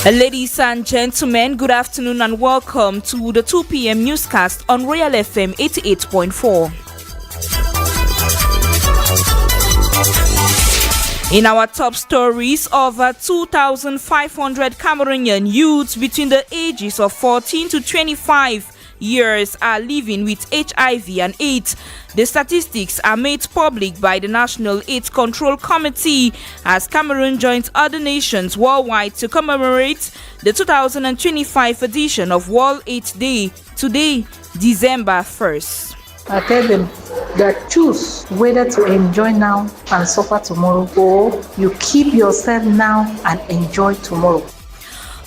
Ladies and gentlemen, good afternoon and welcome to the 2pm Newscast on Royal FM 88.4. In our top stories, over 2,500 Cameroonian youths between the ages of 14 to 25 years are living with HIV and AIDS. The statistics are made public by the National AIDS Control Committee as Cameroon joins other nations worldwide to commemorate the 2025 edition of World AIDS Day today, December 1st. I tell them that choose whether to enjoy now and suffer tomorrow, or you keep yourself now and enjoy tomorrow.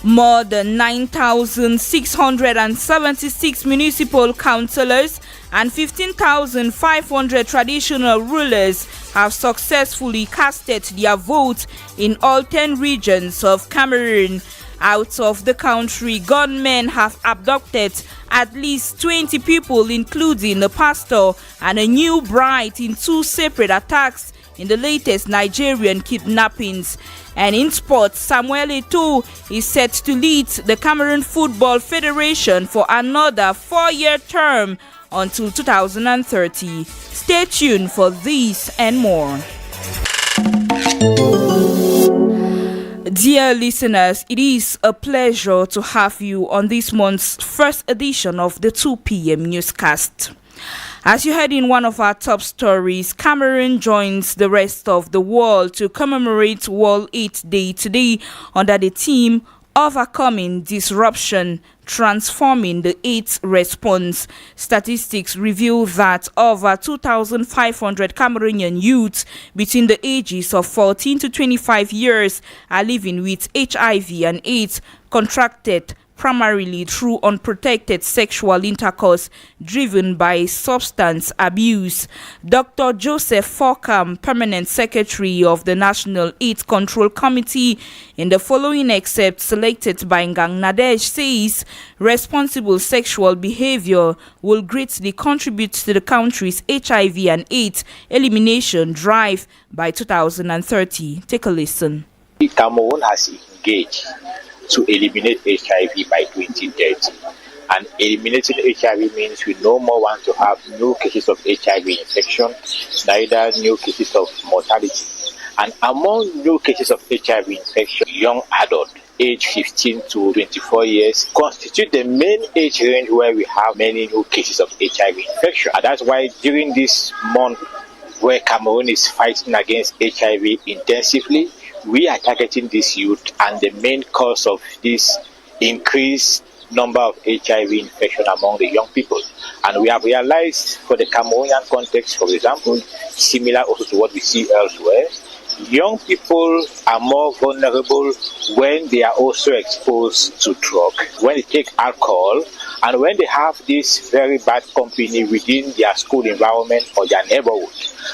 More than 9,676 municipal councillors and 15,500 traditional rulers have successfully casted their vote in all 10 regions of Cameroon. Out of the country, gunmen have abducted at least 20 people, including a pastor and a new bride, in 2 separate attacks in the latest Nigerian kidnappings. And in sports, Samuel Eto'o is set to lead the Cameroon Football Federation for another 4-year term until 2030. Stay tuned for this and more. Dear listeners, it is a pleasure to have you on this month's first edition of the 2pm Newscast. As you heard in one of our top stories, Cameroon joins the rest of the world to commemorate World AIDS Day today under the theme Overcoming Disruption, Transforming the AIDS Response. Statistics reveal that over 2,500 Cameroonian youths between the ages of 14 to 25 years are living with HIV and AIDS contracted primarily through unprotected sexual intercourse driven by substance abuse. Dr. Joseph Fokam, Permanent Secretary of the National AIDS Control Committee, in the following excerpt selected by Ngang Nadej, says responsible sexual behavior will greatly contribute to the country's HIV and AIDS elimination drive by 2030. Take a listen. Cameroon has engaged to eliminate HIV by 2030. And eliminating HIV means we no more want to have new cases of HIV infection, neither new cases of mortality. And among new cases of HIV infection, young adult age 15 to 24 years constitute the main age range where we have many new cases of HIV infection. And that's why during this month where Cameroon is fighting against HIV intensively, we are targeting this youth, and the main cause of this increased number of HIV infection among the young people. And we have realized for the Cameroonian context, for example, similar also to what we see elsewhere, young people are more vulnerable when they are also exposed to drugs, when they take alcohol, and when they have this very bad company within their school environment or their neighborhood.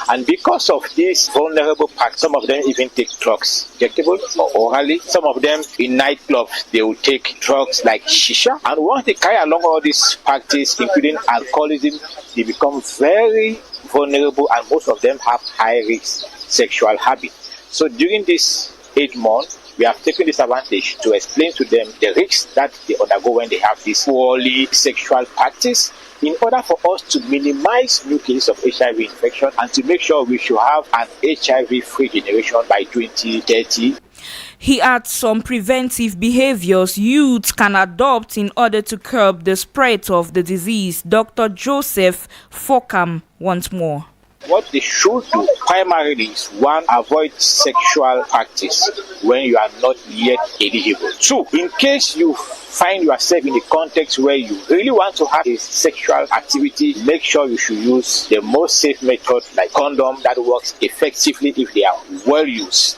And because of this vulnerable part, some of them even take drugs, injectable or orally. Some of them in nightclubs, they will take drugs like shisha. And once they carry along all these practices, including alcoholism, they become very vulnerable, and most of them have high-risk sexual habits. So during this 8 months, we have taken this advantage to explain to them the risks that they undergo when they have this poorly sexual practice, in order for us to minimize new cases of HIV infection and to make sure we should have an HIV-free generation by 2030. He adds some preventive behaviors youths can adopt in order to curb the spread of the disease. Dr. Joseph Fokam once more. What they should do primarily is 1, avoid sexual practice when you are not yet eligible. 2, in case you find yourself in a context where you really want to have a sexual activity, make sure you should use the most safe method like condom that works effectively if they are well used.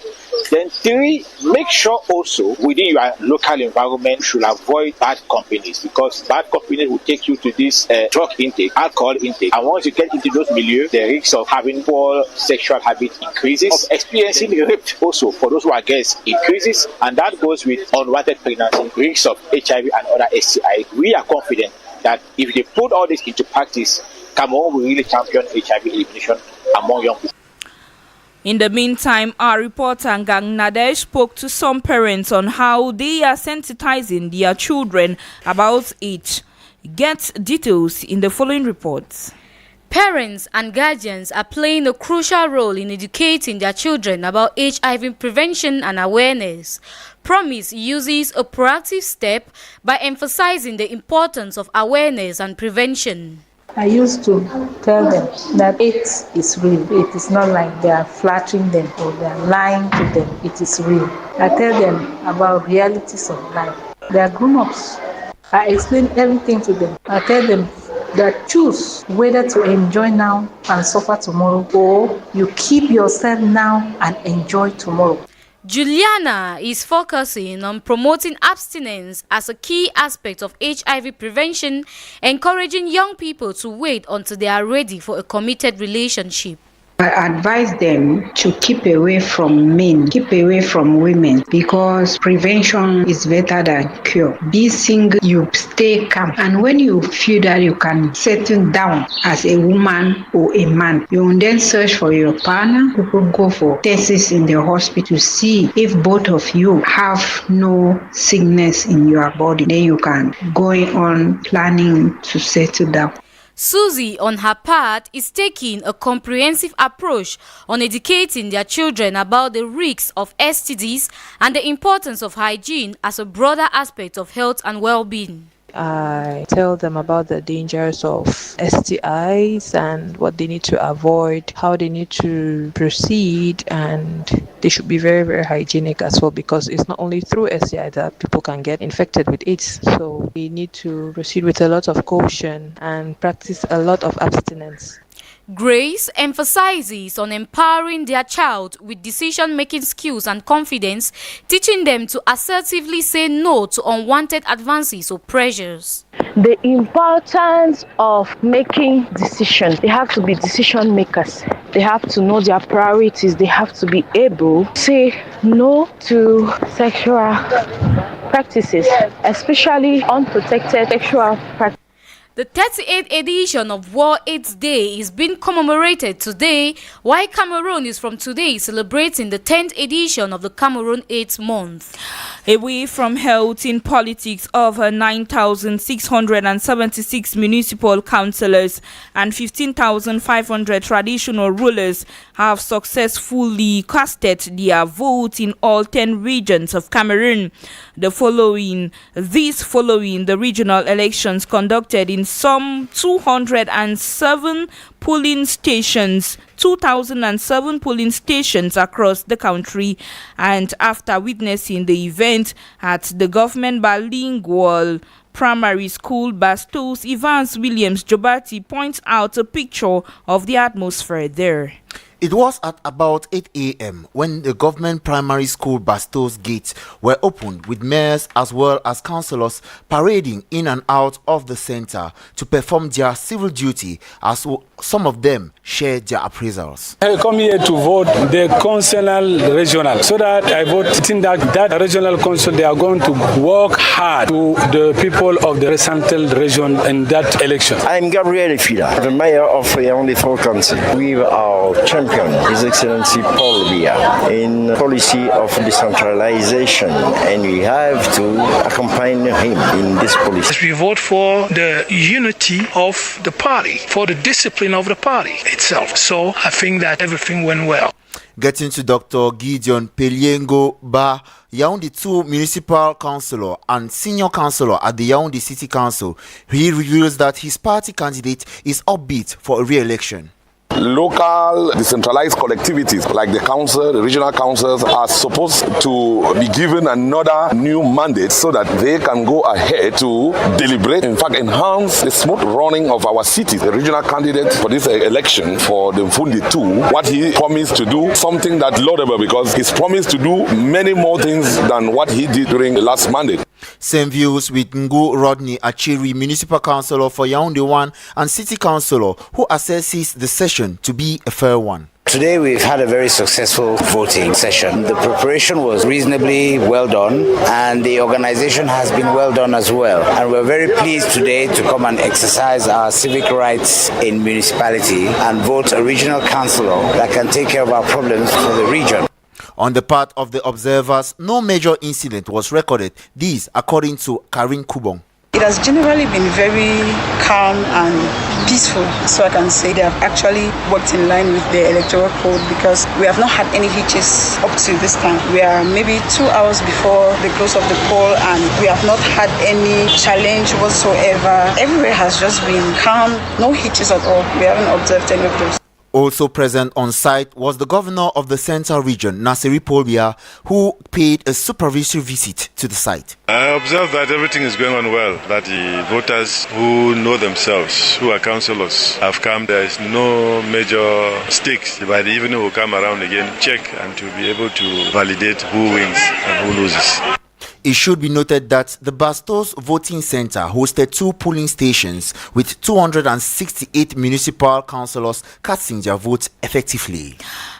Then 3, make sure also within your local environment you should avoid bad companies, because bad companies will take you to this drug intake, alcohol intake, and once you get into those milieux, the risk of having poor sexual habits increases, of experiencing rape also for those who are girls increases, and that goes with unwanted pregnancy, risks of HIV and other STI. We are confident that if they put all this into practice, Cameroon will really champion HIV elimination among young people. In the meantime, our reporter Ngang Nadesh spoke to some parents on how they are sensitizing their children about it. Get details in the following report. Parents and guardians are playing a crucial role in educating their children about HIV prevention and awareness. Promise uses a proactive step by emphasizing the importance of awareness and prevention. I used to tell them that AIDS is real. It is not like they are flattering them or they are lying to them. It is real. I tell them about realities of life. They are grown-ups. I explain everything to them. I tell them that choose whether to enjoy now and suffer tomorrow, or you keep yourself now and enjoy tomorrow. Juliana is focusing on promoting abstinence as a key aspect of HIV prevention, encouraging young people to wait until they are ready for a committed relationship. I advise them to keep away from men, keep away from women, because prevention is better than cure. Be single, you stay calm. And when you feel that you can settle down as a woman or a man, you will then search for your partner. People go for tests in the hospital to see if both of you have no sickness in your body. Then you can go on planning to settle down. Susie, on her part, is taking a comprehensive approach on educating their children about the risks of STDs and the importance of hygiene as a broader aspect of health and well-being. I tell them about the dangers of STIs and what they need to avoid, how they need to proceed, and they should be very, very hygienic as well, because it's not only through STI that people can get infected with AIDS. So we need to proceed with a lot of caution and practice a lot of abstinence. Grace emphasizes on empowering their child with decision-making skills and confidence, teaching them to assertively say no to unwanted advances or pressures. The importance of making decisions. They have to be decision makers. They have to know their priorities. They have to be able to say no to sexual practices, especially unprotected sexual practices. The 38th edition of World AIDS Day is being commemorated today, while Cameroon is from today celebrating the 10th edition of the Cameroon AIDS Month. Away from health, in politics, over 9,676 municipal councillors and 15,500 traditional rulers have successfully casted their vote in all 10 regions of Cameroon. Following the regional elections conducted in some 2,007 polling stations across the country, and after witnessing the event at the government bilingual primary school Bastos, Evans Williams Jobati points out a picture of the atmosphere there. It was at about 8 a.m. when the government primary school Bastos gates were opened, with mayors as well as councillors parading in and out of the center to perform their civil duty, as some of them shared their appraisals. I come here to vote the council regional, so that I vote in that regional council, they are going to work hard to the people of the Central region in that election. I'm Gabriel Fila, the mayor of Yaoundé 4 Council. We are our champion, His Excellency Paul Biya, in policy of decentralization, and we have to accompany him in this policy. We vote for the unity of the party, for the discipline of the party itself. So I think that everything went well. Getting to Dr. Gideon Peliengo Ba, Yaoundé 2 municipal councillor and senior councillor at the Yaoundé City Council, he reveals that his party candidate is upbeat for a re-election. Local decentralized collectivities like the council, the regional councils, are supposed to be given another new mandate so that they can go ahead to deliberate, in fact enhance the smooth running of our cities. The regional candidate for this election for the Mfundi 2, what he promised to do, something that's laudable, because he's promised to do many more things than what he did during the last mandate. Same views with Ngu Rodney Achiri, municipal councillor for Yaoundé 1 and city councillor, who assesses the session to be a fair one. Today we've had a very successful voting session. The preparation was reasonably well done and the organization has been well done as well. And we're very pleased today to come and exercise our civic rights in municipality and vote a regional councillor that can take care of our problems for the region. On the part of the observers, no major incident was recorded. This, according to Karin Kubong. It has generally been very calm and peaceful, so I can say they have actually worked in line with the electoral code because we have not had any hitches up to this time. We are maybe 2 hours before the close of the poll and we have not had any challenge whatsoever. Everywhere has just been calm, no hitches at all. We haven't observed any of those. Also present on site was the governor of the Central Region, Nasiri Polbia, who paid a supervisory visit to the site. I observed that everything is going on well, that the voters who know themselves, who are councillors, have come. There is no major stakes. By the evening we'll come around again, check, and to be able to validate who wins and who loses. It should be noted that the Bastos Voting Center hosted 2 polling stations with 268 municipal councillors casting their votes effectively.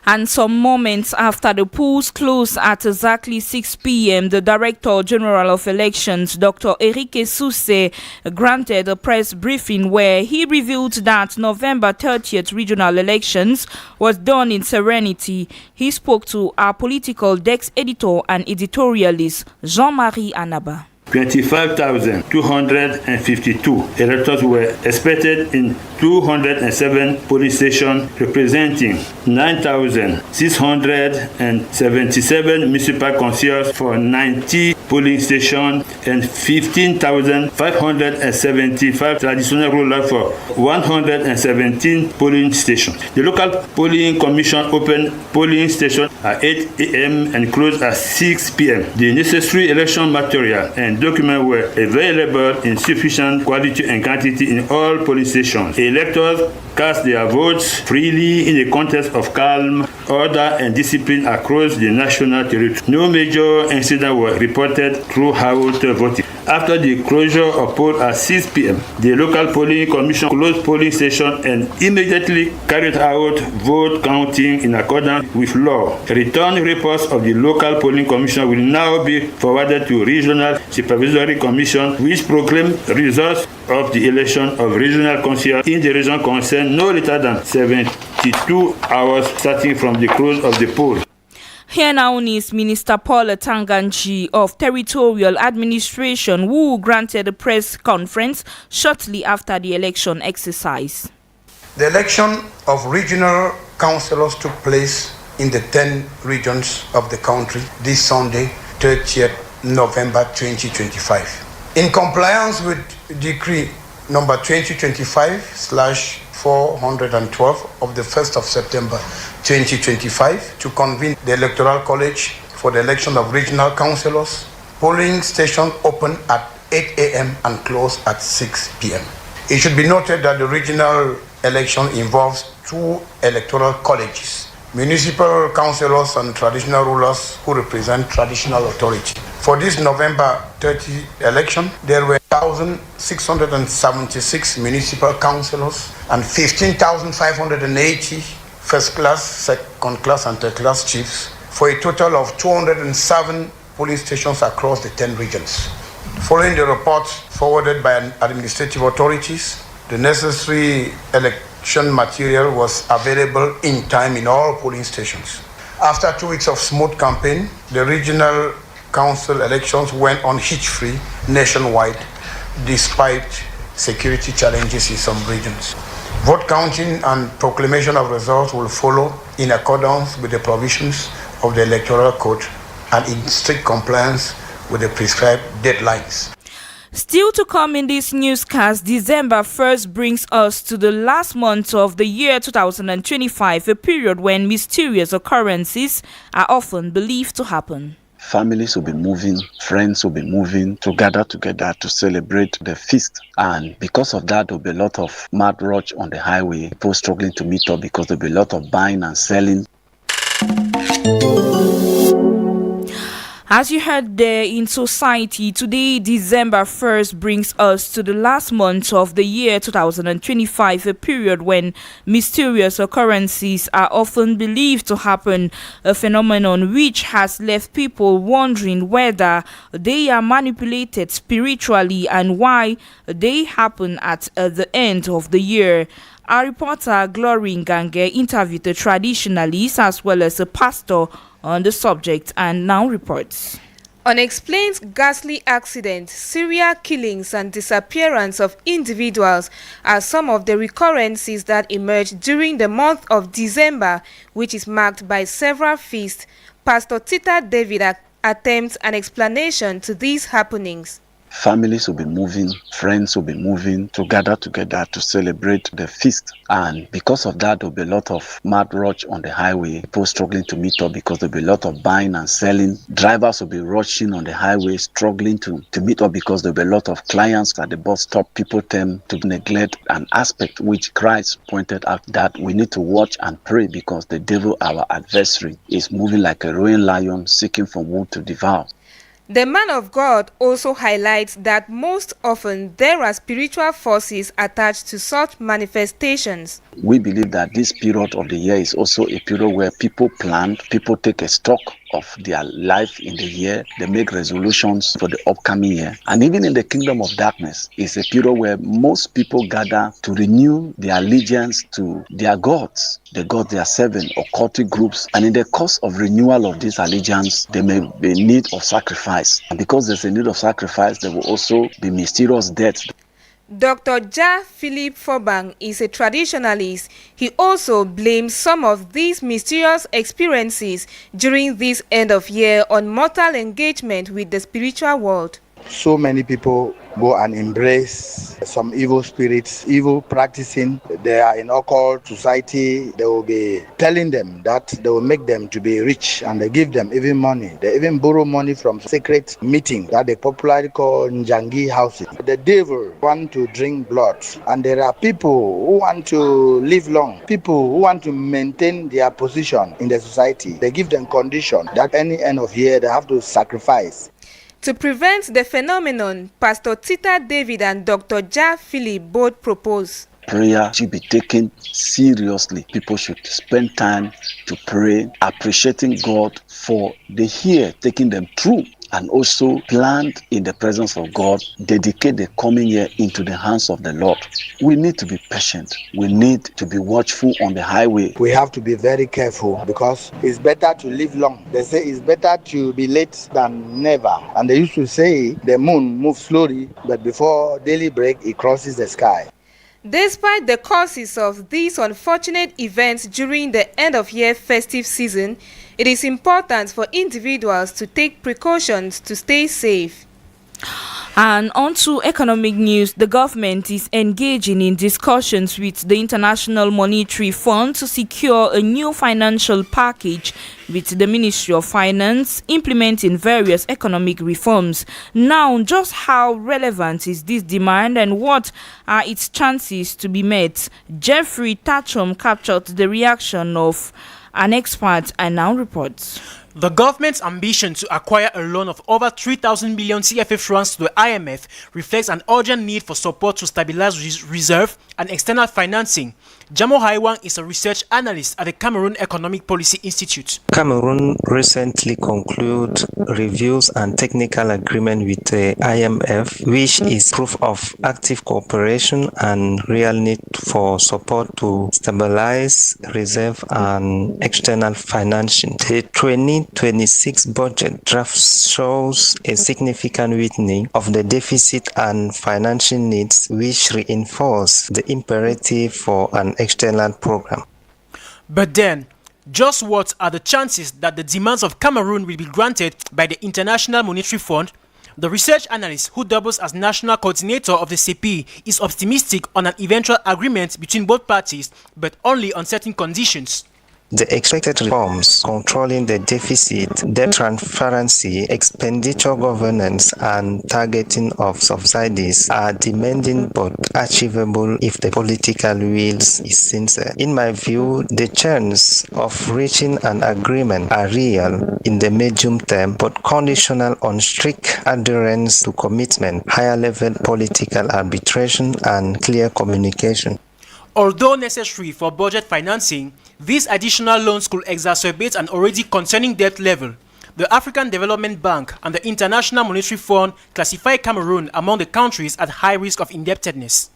And some moments after the polls closed at exactly 6 p.m., the Director General of Elections, Dr. Erike Suse, granted a press briefing where he revealed that November 30th regional elections was done in serenity. He spoke to our political desk editor and editorialist, Jean-Marie Anaba. 25,252 electors were expected in 207 polling stations, representing 9,677 municipal councillors for 90 polling stations and 15,575 traditional rulers for 117 polling stations. The local polling commission opened polling stations at 8 a.m. and closed at 6 p.m. The necessary election material and documents were available in sufficient quality and quantity in all polling stations. Electors cast their votes freely in a context of calm, order, and discipline across the national territory. No major incident was reported throughout voting. After the closure of polls at 6 p.m., the local polling commission closed polling stations and immediately carried out vote counting in accordance with law. Return reports of the local polling commission will now be forwarded to regional supervisory commission, which proclaim results of the election of regional councillors in the region concerned no later than 72 hours starting from the close of the poll. Here now is Minister Paul Tanganji of Territorial Administration, who granted a press conference shortly after the election exercise. The election of regional councillors took place in the 10 regions of the country this Sunday, 30th November 2025. In compliance with Decree number 2025/412 of the 1st of September 2025 to convene the Electoral College for the election of regional councillors, polling stations open at 8 a.m. and close at 6 p.m. It should be noted that the regional election involves 2 electoral colleges, municipal councillors and traditional rulers who represent traditional authority. For this November 30 election, there were 1,676 municipal councillors and 15,580 first class, second class, and third class chiefs, for a total of 207 polling stations across the 10 regions. Following the report forwarded by administrative authorities, the necessary election material was available in time in all polling stations. After 2 weeks of smooth campaign, the regional council elections went on hitch-free nationwide despite security challenges in some regions. Vote counting and proclamation of results will follow in accordance with the provisions of the Electoral Code and in strict compliance with the prescribed deadlines. Still to come in this newscast, December 1st brings us to the last month of the year 2025, a period when mysterious occurrences are often believed to happen. Families will be moving, friends will be moving to gather together to celebrate the feast. And because of that, there will be a lot of mad rush on the highway, people struggling to meet up because there will be a lot of buying and selling. As you heard there, in society, today, December 1st, brings us to the last month of the year 2025, a period when mysterious occurrences are often believed to happen, a phenomenon which has left people wondering whether they are manipulated spiritually and why they happen at the end of the year. Our reporter Glory Ngange interviewed a traditionalist as well as a pastor on the subject and now reports. Unexplained ghastly accidents, serial killings and disappearance of individuals are some of the recurrences that emerged during the month of December, which is marked by several feasts. Pastor Tita David attempts an explanation to these happenings. Families will be moving, friends will be moving to gather together to celebrate the feast. And because of that, there will be a lot of mad rush on the highway, people struggling to meet up because there will be a lot of buying and selling. Drivers will be rushing on the highway, struggling to meet up because there will be a lot of clients at the bus stop. People tend to neglect an aspect which Christ pointed out, that we need to watch and pray because the devil, our adversary, is moving like a roaring lion seeking for wood to devour. The man of God also highlights that most often there are spiritual forces attached to such manifestations. We believe that this period of the year is also a period where people plan, people take a stock of their life in the year, they make resolutions for the upcoming year. And even in the kingdom of darkness, it's a period where most people gather to renew their allegiance to their gods, the gods they are serving, occultic groups. And in the course of renewal of this allegiance, there may be need of sacrifice. And because there's a need of sacrifice, there will also be mysterious deaths. Dr. Ja Philip Fobang is a traditionalist. He also blames some of these mysterious experiences during this end of year on mortal engagement with the spiritual world. So many people go and embrace some evil spirits, evil practicing. They are in occult society. They will be telling them that they will make them to be rich, and they give them even money. They even borrow money from secret meeting that they popularly call Njangi houses. The devil want to drink blood, and there are people who want to live long, people who want to maintain their position in the society. They give them condition that any end of year they have to sacrifice. To prevent the phenomenon, Pastor Tita David and Dr. Ja Philip both propose. Prayer should be taken seriously. People should spend time to pray, appreciating God for the year, taking them through, and also planned in the presence of God, dedicate the coming year into the hands of the Lord. We need to be patient. We need to be watchful on the highway. We have to be very careful because it's better to live long. They say it's better to be late than never. And they used to say the moon moves slowly, but before daily break, it crosses the sky. Despite the causes of these unfortunate events during the end-of-year festive season, it is important for individuals to take precautions to stay safe. And on to economic news, the government is engaging in discussions with the International Monetary Fund to secure a new financial package with the Ministry of Finance, implementing various economic reforms. Now, just how relevant is this demand and what are its chances to be met? Jeffrey Tachum captured the reaction of an expert and now reports. The government's ambition to acquire a loan of over 3,000 million CFA francs to the IMF reflects an urgent need for support to stabilize reserve and external financing. Jamo Haiwang is a research analyst at the Cameroon Economic Policy Institute. Cameroon recently concluded reviews and technical agreement with the IMF, which is proof of active cooperation and real need for support to stabilize reserve and external financing. The 2026 budget draft shows a significant weakening of the deficit and financing needs, which reinforce the imperative for an external program. But then, just what are the chances that the demands of Cameroon will be granted by the International Monetary Fund? The research analyst, who doubles as national coordinator of the CPI, is optimistic on an eventual agreement between both parties, but only on certain conditions. The expected reforms controlling the deficit, debt transparency, expenditure governance, and targeting of subsidies are demanding but achievable if the political will is sincere. In my view, the chance of reaching an agreement are real in the medium term but conditional on strict adherence to commitment, higher level political arbitration, and clear communication. Although necessary for budget financing, these additional loans could exacerbate an already concerning debt level. The African Development Bank and the International Monetary Fund classify Cameroon among the countries at high risk of indebtedness.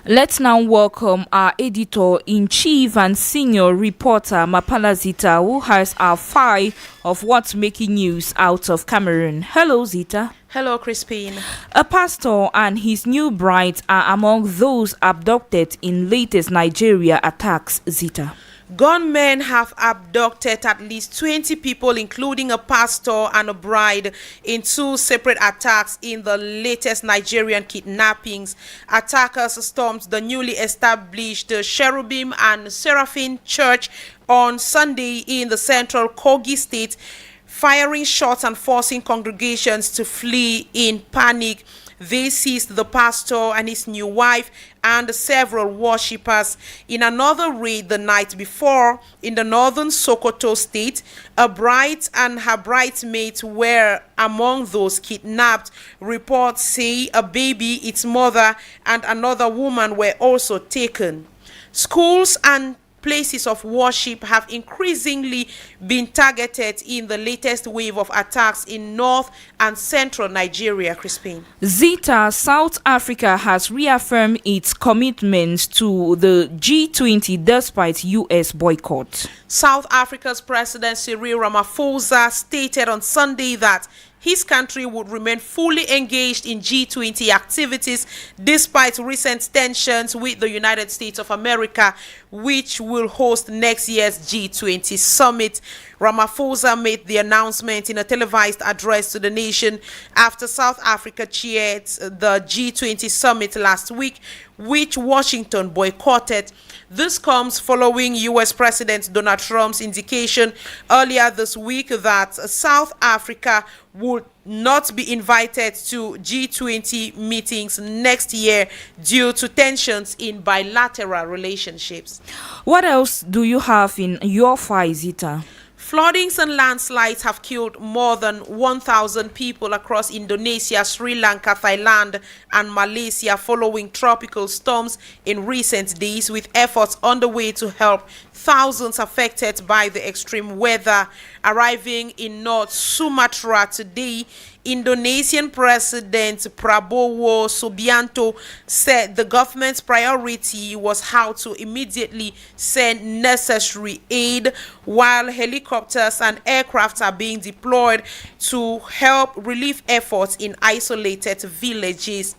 Let's now welcome our editor-in-chief and senior reporter, Mapala Zita, who has our file of what's making news out of Cameroon. Hello, Zita. Hello, Crispine. A pastor and his new bride are among those abducted in latest Nigeria attacks, Zita. Gunmen have abducted at least 20 people, including a pastor and a bride, in two separate attacks in the latest Nigerian kidnappings. Attackers stormed the newly established Cherubim and Seraphim Church on Sunday in the central Kogi state, firing shots and forcing congregations to flee in panic. They seized the pastor and his new wife and several worshippers. In another raid the night before in the northern Sokoto state, a bride and her bridesmaids were among those kidnapped. Reports say a baby, its mother, and another woman were also taken. Schools and places of worship have increasingly been targeted in the latest wave of attacks in north and central Nigeria, Crispin. Zita, South Africa has reaffirmed its commitment to the G20 despite U.S. boycott. South Africa's President Cyril Ramaphosa stated on Sunday that his country would remain fully engaged in G20 activities despite recent tensions with the United States of America, which will host next year's G20 summit. Ramaphosa made the announcement in a televised address to the nation after South Africa chaired the G20 summit last week, which Washington boycotted. This comes following U.S. President Donald Trump's indication earlier this week that South Africa would not be invited to G20 meetings next year due to tensions in bilateral relationships. What else do you have in your file, Zita? Floodings and landslides have killed more than 1,000 people across Indonesia, Sri Lanka, Thailand, and Malaysia following tropical storms in recent days, with efforts underway to help thousands affected by the extreme weather. Arriving in North Sumatra today, Indonesian President Prabowo Subianto said the government's priority was how to immediately send necessary aid, while helicopters and aircraft are being deployed to help relief efforts in isolated villages.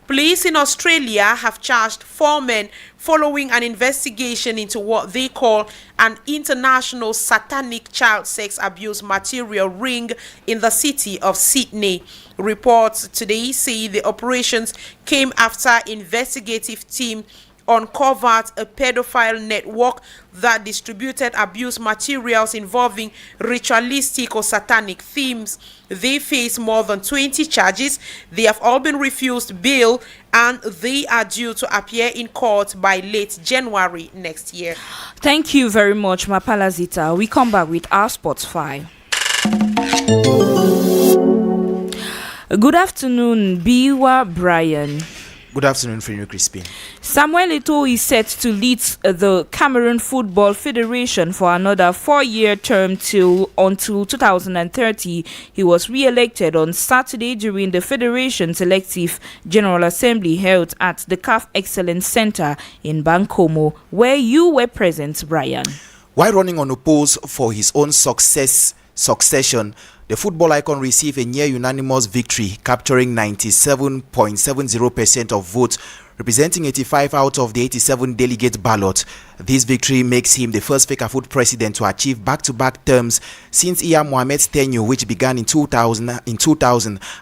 Police in Australia have charged 4 men following an investigation into what they call an international satanic child sex abuse material ring in the city of Sydney. Reports today say the operations came after investigative team uncovered a pedophile network that distributed abuse materials involving ritualistic or satanic themes. They face more than 20 charges. They have all been refused bail and they are due to appear in court by late January next year. Thank you very much, Mapala Zita. We come back with our sports file. Good afternoon, Biwa Brian. Good afternoon, Frenyo Crispin. Samuel Eto'o is set to lead the Cameroon Football Federation for another 4-year term until 2030. He was re-elected on Saturday during the Federation's elective General Assembly held at the CAF Excellence Center in Bankomo, where you were present, Brian. While running unopposed for his own succession, the football icon received a near unanimous victory, capturing 97.70% of votes, representing 85 out of the 87 delegate ballot. This victory makes him the first Fecafoot president to achieve back-to-back terms since Iya Mohammed's tenure, which began in 2000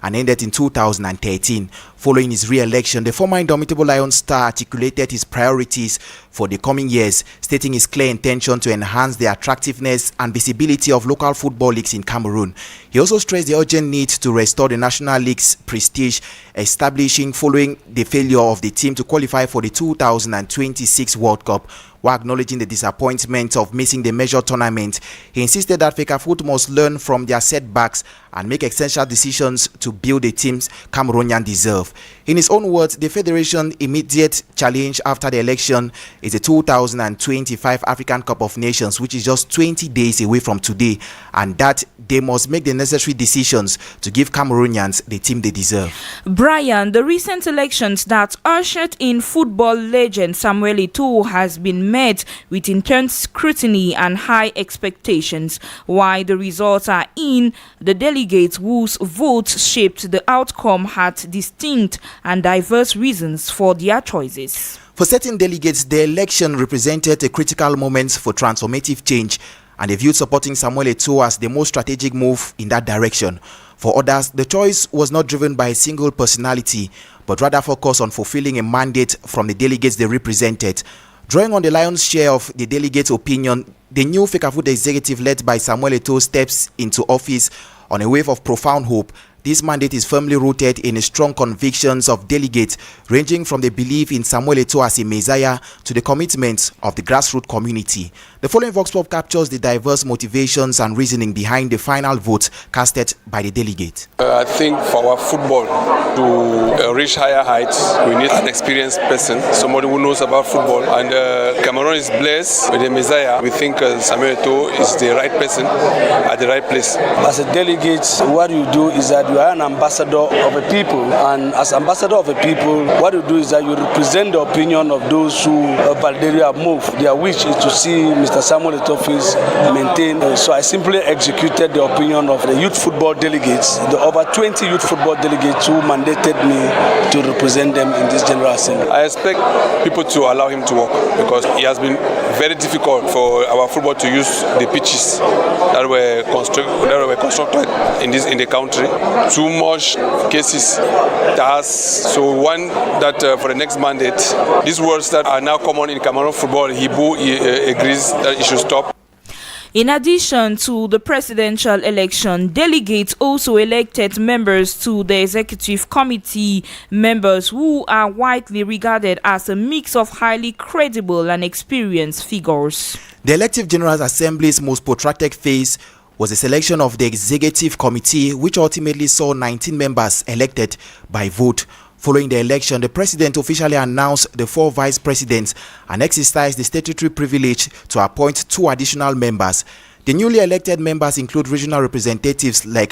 and ended in 2013. Following his re-election, the former Indomitable Lion star articulated his priorities for the coming years, stating his clear intention to enhance the attractiveness and visibility of local football leagues in Cameroon. He also stressed the urgent need to restore the National League's prestige, establishing following the failure of the team to qualify for the 2026 World Cup. While acknowledging the disappointment of missing the major tournament, he insisted that Fecafoot must learn from their setbacks and make essential decisions to build the teams Cameroonians deserve. In his own words, the Federation's immediate challenge after the election is the 2025 African Cup of Nations, which is just 20 days away from today, and that they must make the necessary decisions to give Cameroonians the team they deserve. Brian, the recent elections that ushered in football legend Samuel Eto'o has been met with intense scrutiny and high expectations. While the results are in, the delegates whose votes shaped the outcome had distinct and diverse reasons for their choices. For certain delegates, the election represented a critical moment for transformative change, and they viewed supporting Samuel Eto'o as the most strategic move in that direction. For others, the choice was not driven by a single personality, but rather focused on fulfilling a mandate from the delegates they represented. Drawing on the lion's share of the delegates' opinion, the new Fecafoot executive led by Samuel Eto'o steps into office on a wave of profound hope. This mandate is firmly rooted in strong convictions of delegates, ranging from the belief in Samuel Eto'o as a messiah to the commitment of the grassroots community. The following Vox Pop captures the diverse motivations and reasoning behind the final vote casted by the delegate. I think for our football to reach higher heights, we need an experienced person, somebody who knows about football. And Cameroon is blessed with a messiah. We think Samuel Eto'o is the right person at the right place. As a delegate, what you do is that you are an ambassador of a people, and as ambassador of a people, what you do is that you represent the opinion of those who Valderi have moved. Their wish is to see Mr. Samuel Eto'o maintained. So I simply executed the opinion of the youth football delegates, the over 20 youth football delegates who mandated me to represent them in this General Assembly. I expect people to allow him to work because it has been very difficult for our football to use the pitches that were constructed in the country. Too much cases so one that for the next mandate, these words that are now common in Cameroon football, he agrees that it should stop. In addition to the presidential election, delegates also elected members to the executive committee, members who are widely regarded as a mix of highly credible and experienced figures. The elective General Assembly's most protracted phase was the selection of the executive committee, which ultimately saw 19 members elected by vote. Following the election, the president officially announced the 4 vice presidents and exercised the statutory privilege to appoint 2 additional members. The newly elected members include regional representatives like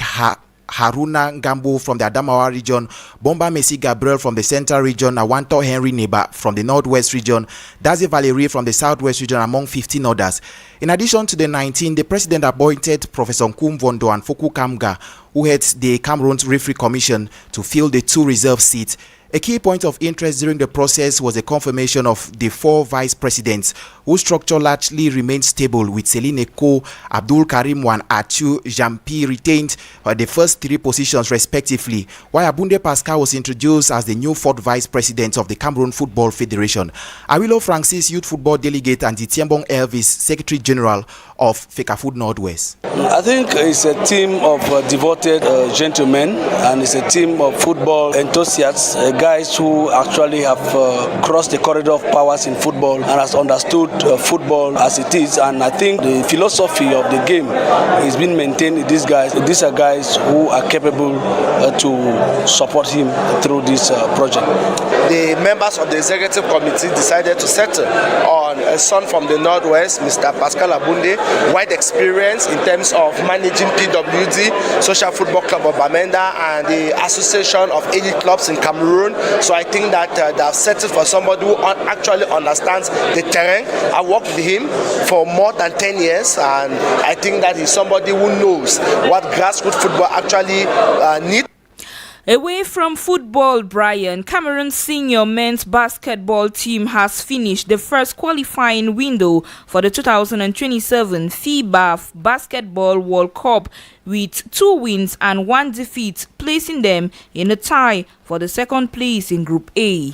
Haruna Gambo from the Adamawa region, Bomba Messi Gabriel from the Central region, Awanto Henry Neba from the Northwest region, Dazi Valerie from the Southwest region, among 15 others. In addition to the 19, the president appointed Professor Nkum Vondo and Foku Kamga, who heads the Cameroon's Referee Commission, to fill the 2 reserve seats. A key point of interest during the process was the confirmation of the 4 vice presidents, whose structure largely remained stable, with Celine Eko, Abdul Karim and Atiu Jampi retained the first 3 positions respectively, while Abunde Pascal was introduced as the new 4th vice president of the Cameroon Football Federation. Awilo Francis, youth football delegate, and Tiembong Elvis, secretary general of Fecafoot Northwest. I think it's a team of devoted gentlemen, and it's a team of football enthusiasts, guys who actually have crossed the corridor of powers in football and has understood football as it is. And I think the philosophy of the game is being maintained. These are guys who are capable to support him through this project. The members of the executive committee decided to settle on a son from the Northwest, Mr. Pascal Abunde, wide experience in terms of managing PWD, Social Football Club of Bamenda, and the Association of Elite Clubs in Cameroon. So I think that they have settled for somebody who actually understands the terrain. I worked with him for more than 10 years, and I think that he's somebody who knows what grassroots football actually needs. Away from football, Brian, Cameroon's senior men's basketball team has finished the first qualifying window for the 2027 FIBA Basketball World Cup with 2 wins and 1 defeat, placing them in a tie for the second place in Group A.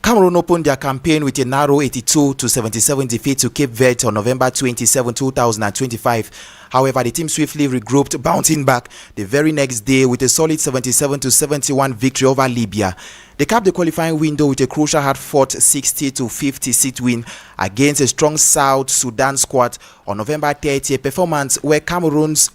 Cameroon opened their campaign with a narrow 82-77 defeat to Cape Verde on November 27, 2025. However, the team swiftly regrouped, bouncing back the very next day with a solid 77-71 victory over Libya. They capped the qualifying window with a crucial hard-fought 60-56 win against a strong South Sudan squad on November 30, a performance where Cameroon's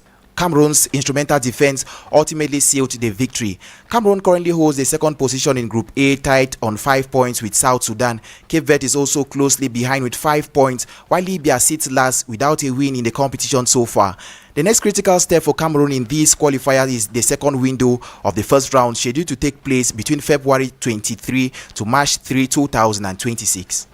instrumental defense ultimately sealed the victory. Cameroon currently holds the second position in Group A, tied on 5 points with South Sudan. Cape Verde is also closely behind with 5 points, while Libya sits last without a win in the competition so far. The next critical step for Cameroon in this qualifier is the second window of the first round, scheduled to take place between February 23 to March 3, 2026.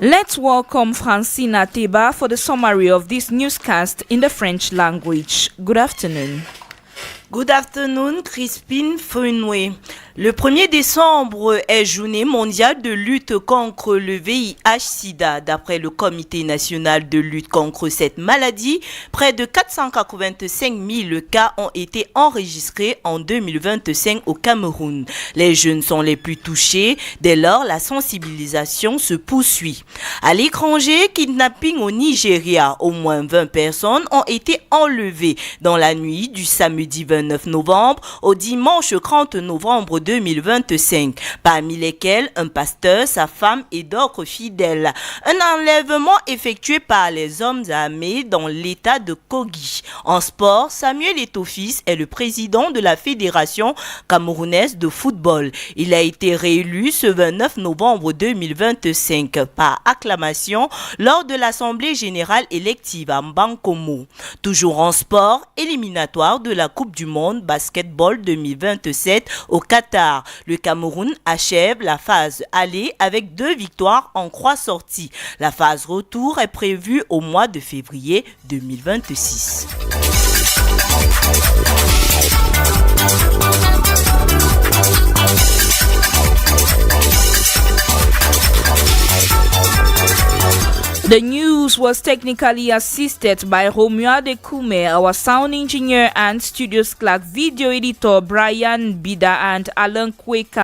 Let's welcome Francine Ateba for the summary of this newscast in the French language. Good afternoon. Good afternoon, Crispin Fenoué. Le 1er décembre est journée mondiale de lutte contre le VIH-Sida. D'après le Comité national de lutte contre cette maladie, près de 485 000 cas ont été enregistrés en 2025 au Cameroun. Les jeunes sont les plus touchés, dès lors la sensibilisation se poursuit. À l'étranger, kidnapping au Nigeria, au moins 20 personnes ont été enlevées dans la nuit du samedi 29 novembre au dimanche 30 novembre 2025, parmi lesquels un pasteur, sa femme et d'autres fidèles. Un enlèvement effectué par les hommes armés dans l'état de Kogi. En sport, Samuel Etofis est le président de la Fédération camerounaise de football. Il a été réélu ce 29 novembre 2025 par acclamation lors de l'Assemblée générale élective à Bankomo. Toujours en sport, éliminatoire de la Coupe du Monde Basketball 2027 au Qatar. Le Cameroun achève la phase aller avec 2 victoires en 3 sorties. La phase retour est prévue au mois de février 2026. The news was technically assisted by Romeo Adekume, our sound engineer and studios clerk, video editor Brian Bida and Alan Quaker.